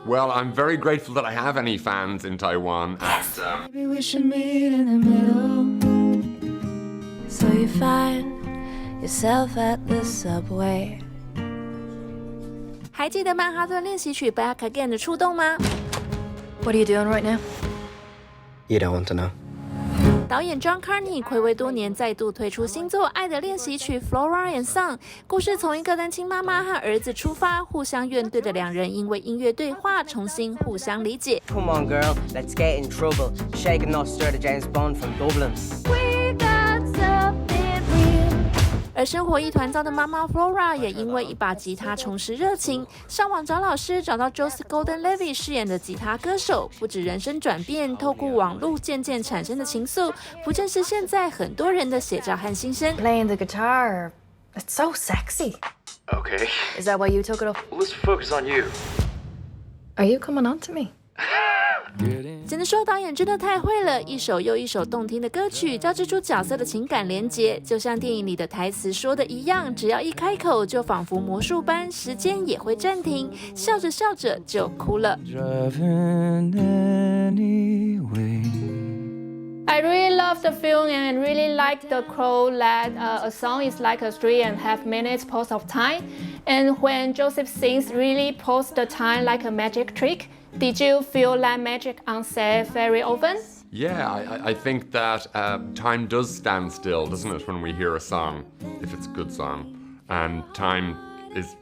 Well, I'm very grateful that I have any fans in Taiwan. Yes. Maybe we should meet in the middle. So you find yourself at the subway. 还记得曼哈顿练习曲 Back Again 的触动吗？ What are you doing right now? You don't want to know. 导演 Carney 睽违多年再度推出新作《爱的练习曲》Flora and Song， 故事从一个单亲妈妈和儿子出发，互相怨怼的两人因为音乐对话重新互相理解。 Come on, girl, let's get in trouble. Shake and not stir the James Bond from Dublin. We got something real. 而生活一团糟的妈妈 Flora 也因为一把吉他重拾热情，上网找老师，找到 Joseph Gordon-Levitt 饰演的吉他歌手，不止人生转变，透过网络渐渐产生的情愫，不正是现在很多人的写照和心声。 Playing the guitar, it's so sexy. Okay. Is that why you took it off? Well, let's focus on you. Are you coming on to me? 只能说导演真的太会了，一首又一首动听的歌曲，交织出角色的情感连结，就像电影里的台词说的一样，只要一开口，就仿佛魔术般，时间也会暂停，笑着笑着就哭了。I really love the film and really like the quote that a song is like a 3.5 minutes pause of time. And when Joseph sings, really pause the time like a magic trick. Did you feel that magic on set very often? Yeah, I think that time does stand still, doesn't it, when we hear a song, if it's a good song. And time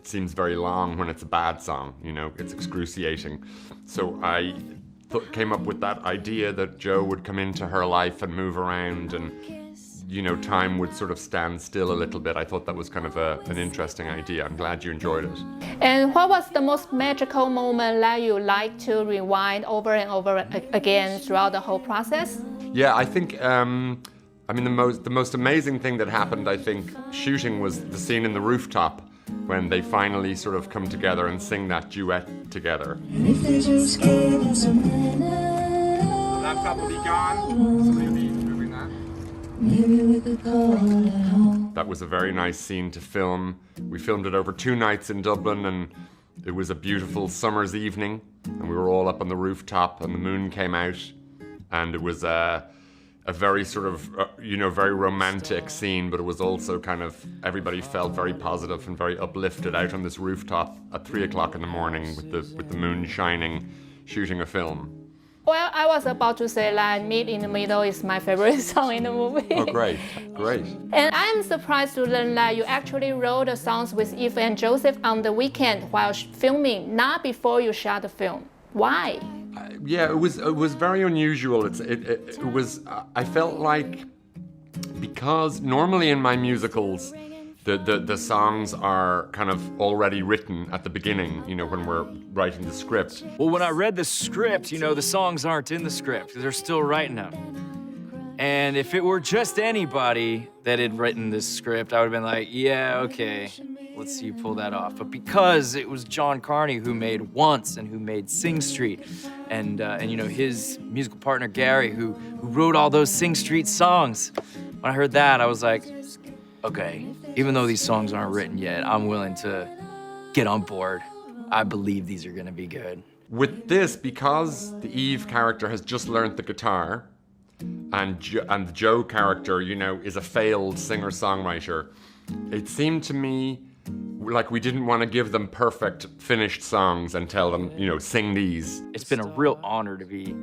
seems very long when it's a bad song, you know, it's excruciating. So I came up with that idea that Joe would come into her life and move around and, you know, time would sort of stand still a little bit. I thought that was kind of an interesting idea. I'm glad you enjoyed it. And what was the most magical moment that you like to rewind over and over again throughout the whole process? Yeah, I think, I mean, the most amazing thing that happened, I think, shooting was the scene in the rooftop when they finally sort of come together and sing that duet together. If they just gave us a minute, Laptop will be gone. Somebody will be moving that. maybe we could call it home. That was a very nice scene to film. We filmed it over 2 nights in Dublin, and it was a beautiful summer's evening, and we were all up on the rooftop, and the moon came out, and it was a very sort of, you know, very romantic scene, but it was also kind of, everybody felt very positive and very uplifted out on this rooftop at 3 o'clock in the morning with the moon shining, shooting a film. Well, I was about to say that Meet in the Middle is my favorite song in the movie. Oh, great, great. And I'm surprised to learn that you actually wrote the songs with Eve and Joseph on the weekend while filming, not before you shot the film. Why? Yeah, it was very unusual. It was. I felt like, because normally in my musicals, the songs are kind of already written at the beginning, you know, when we're writing the script. Well, when I read the script, you know, the songs aren't in the script. They're still writing them. And if it were just anybody that had written this script, I would have been like, yeah, okay, let's see you pull that off. But because it was John Carney who made Once and who made Sing Street, and you know, his musical partner Gary who wrote all those Sing Street songs, when I heard that, I was like, okay, even though these songs aren't written yet, I'm willing to get on board. I believe these are gonna be good. With this, because the Eve character has just learned the guitar, and the Joe character, you know, is a failed singer-songwriter, it seemed to me like we didn't want to give them perfect finished songs and tell them, you know, sing these. It's been a real honor to be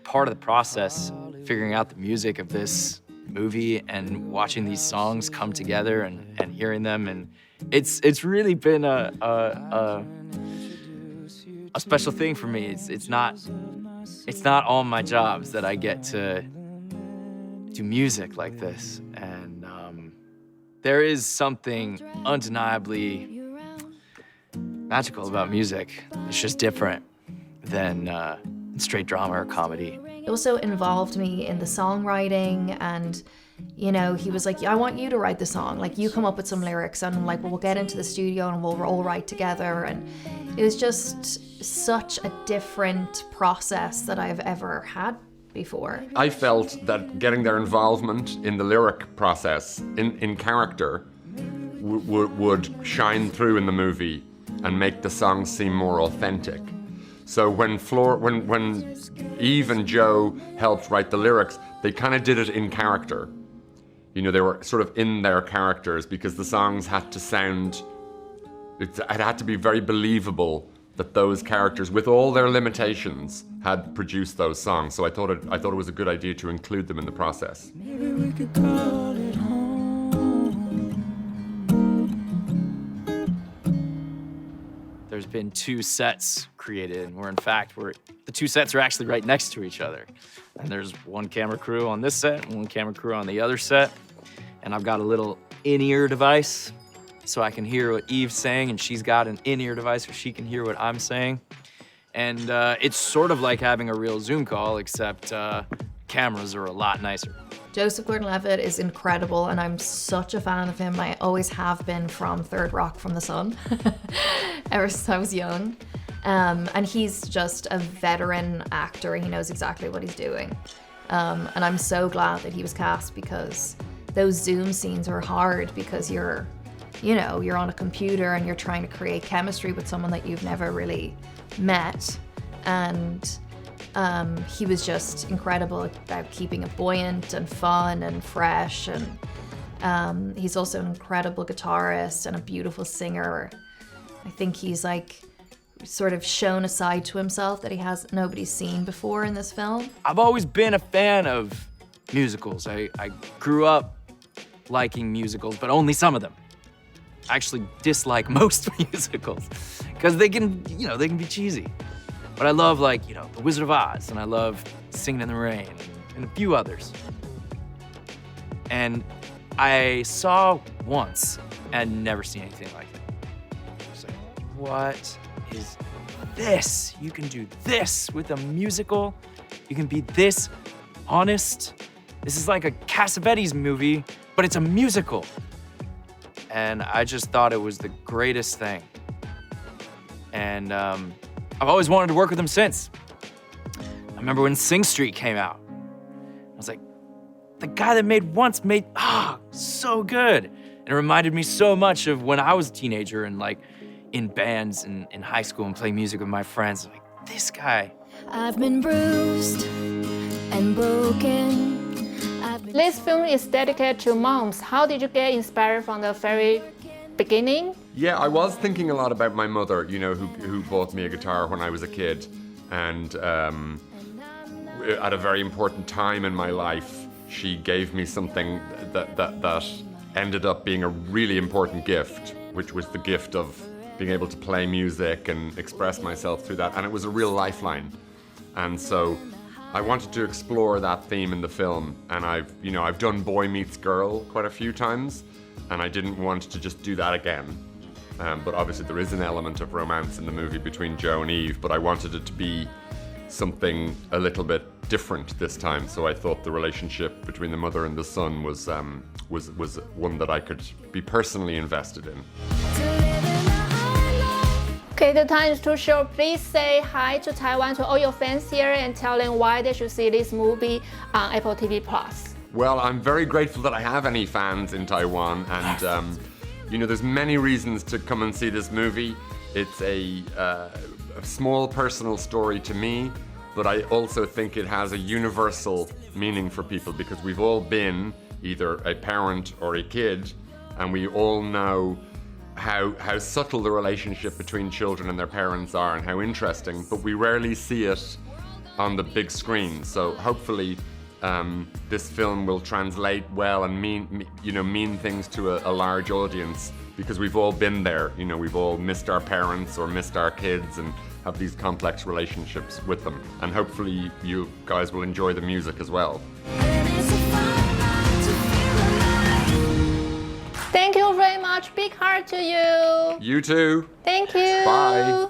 part of the process, figuring out the music of this movie and watching these songs come together and hearing them, and it's really been a special thing for me. It's not all my jobs that I get to do music like this, and there is something undeniably magical about music. It's just different than straight drama or comedy. It also involved me in the songwriting, and you know, he was like, I want you to write the song, like you come up with some lyrics, and I'm like, well, we'll get into the studio and we'll all write together. And it was just such a different process that I've ever had before. I felt that getting their involvement in the lyric process, in character, would shine through in the movie and make the songs seem more authentic. So when Eve and Joe helped write the lyrics, they kind of did it in character. You know, they were sort of in their characters because the songs had to sound, it had to be very believable that those characters, with all their limitations, had produced those songs. So I thought it was a good idea to include them in the process. Maybe we could call it home. There's been 2 sets created, where in fact the 2 sets are actually right next to each other. And there's one camera crew on this set and one camera crew on the other set. And I've got a little in-ear device so I can hear what Eve's saying, and she's got an in-ear device so she can hear what I'm saying. And it's sort of like having a real Zoom call, except cameras are a lot nicer. Joseph Gordon-Levitt is incredible, and I'm such a fan of him. I always have been from Third Rock from the Sun, ever since I was young. And he's just a veteran actor. He knows exactly what he's doing. And I'm so glad that he was cast, because those Zoom scenes are hard because you're on a computer and you're trying to create chemistry with someone that you've never really met. And he was just incredible about keeping it buoyant and fun and fresh. And he's also an incredible guitarist and a beautiful singer. I think he's like sort of shown a side to himself that nobody's seen before in this film. I've always been a fan of musicals. I grew up liking musicals, but only some of them. I actually dislike most musicals because they can be cheesy. But I love, like, The Wizard of Oz, and I love Singing in the Rain, and a few others. And I saw once and never seen anything like it. I was like, what is this? You can do this with a musical? You can be this honest? This is like a Cassavetes movie, but it's a musical. And I just thought it was the greatest thing. And I've always wanted to work with him since. I remember when Sing Street came out. I was like, the guy that made so good. And it reminded me so much of when I was a teenager and like in bands in high school and playing music with my friends. Like, this guy. I've been bruised and broken. This film is dedicated to moms. How did you get inspired from the very beginning? Yeah, I was thinking a lot about my mother, who bought me a guitar when I was a kid. And at a very important time in my life, she gave me something that ended up being a really important gift, which was the gift of being able to play music and express myself through that. And it was a real lifeline. And so I wanted to explore that theme in the film. And I've done Boy Meets Girl quite a few times, and I didn't want to just do that again. But obviously there is an element of romance in the movie between Joe and Eve, but I wanted it to be something a little bit different this time. So I thought the relationship between the mother and the son was one that I could be personally invested in. Okay, the time is too short. Please say hi to Taiwan, to all your fans here, and tell them why they should see this movie on Apple TV+. Well, I'm very grateful that I have any fans in Taiwan, and there's many reasons to come and see this movie. It's a small personal story to me, but I also think it has a universal meaning for people because we've all been either a parent or a kid, and we all know how subtle the relationship between children and their parents are and how interesting, but we rarely see it on the big screen. So hopefully this film will translate well and mean things to a large audience, because we've all been there. We've all missed our parents or missed our kids and have these complex relationships with them. And hopefully you guys will enjoy the music as well. Thank you very much. Big heart to you. You too. Thank you. Bye.